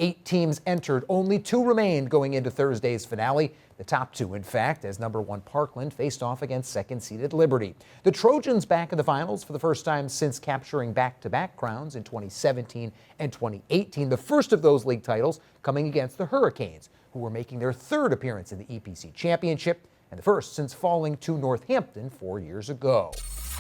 8 teams entered, only 2 remained going into Thursday's finale. The top 2, in fact, as number 1 Parkland faced off against second-seeded Liberty. The Trojans back in the finals for the first time since capturing back-to-back crowns in 2017 and 2018. The first of those league titles coming against the Hurricanes, who were making their 3rd appearance in the EPC championship and the first since falling to Northampton 4 years ago.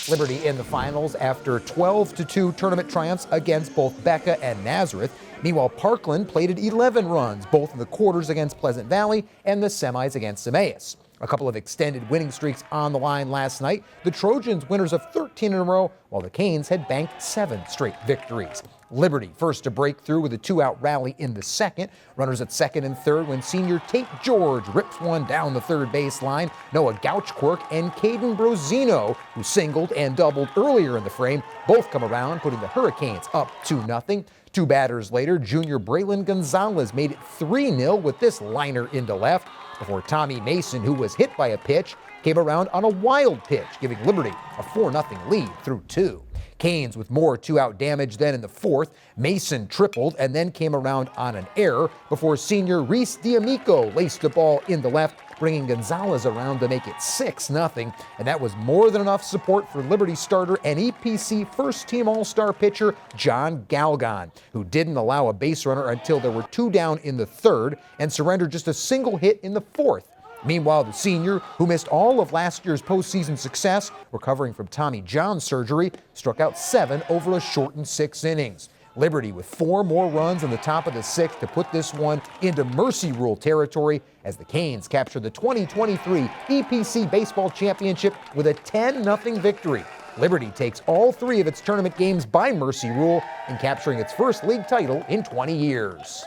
Liberty in the finals after 12-2 tournament triumphs against both Becca and Nazareth. Meanwhile, Parkland plated 11 runs, both in the quarters against Pleasant Valley and the semis against Emmaus. A couple of extended winning streaks on the line last night. The Trojans winners of 13 in a row, while the Canes had banked 7 straight victories. Liberty first to break through with a 2-out rally in the second. Runners at second and third when senior Tate George rips one down the third baseline. Noah Gouchquirk and Caden Brozino, who singled and doubled earlier in the frame, both come around, putting the Hurricanes up 2-0. 2 batters later, junior Braylon Gonzalez made it 3-0 with this liner into left, before Tommy Mason, who was hit by a pitch, came around on a wild pitch, giving Liberty a 4-0 lead through 2. Canes with more 2-out damage then in the fourth. Mason tripled and then came around on an error before senior Reese D'Amico laced the ball in the left, bringing Gonzalez around to make it 6-0. And that was more than enough support for Liberty starter and EPC first-team All-Star pitcher John Galgon, who didn't allow a base runner until there were 2 down in the third and surrendered just a single hit in the fourth. Meanwhile, the senior, who missed all of last year's postseason success, recovering from Tommy John surgery, struck out 7 over a shortened 6 innings. Liberty with 4 more runs in the top of the 6th to put this one into mercy rule territory as the Canes capture the 2023 EPC Baseball Championship with a 10-0 victory. Liberty takes all 3 of its tournament games by mercy rule in capturing its first league title in 20 years.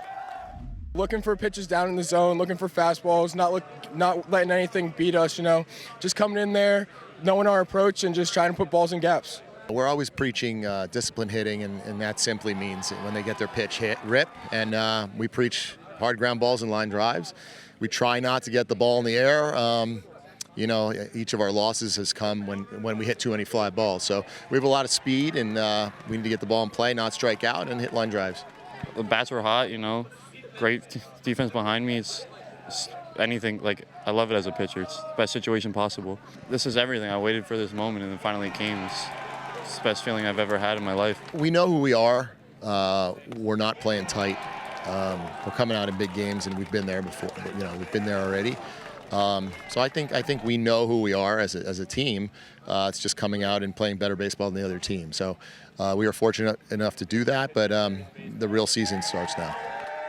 Looking for pitches down in the zone, looking for fastballs, not letting anything beat us, just coming in there, knowing our approach and just trying to put balls in gaps. We're always preaching discipline hitting, and that simply means when they get their pitch hit, rip, and we preach hard ground balls and line drives. We try not to get the ball in the air. Each of our losses has come when we hit too many fly balls. So we have a lot of speed, and we need to get the ball in play, not strike out, and hit line drives. The bats were hot, great defense behind me. It's anything, I love it as a pitcher. It's the best situation possible. This is everything. I waited for this moment, and then finally it came. It's the best feeling I've ever had in my life. We know who we are. We're not playing tight. We're coming out in big games, and we've been there before. We've been there already. So I think we know who we are as a team. It's just coming out and playing better baseball than the other team. So we are fortunate enough to do that, but the real season starts now.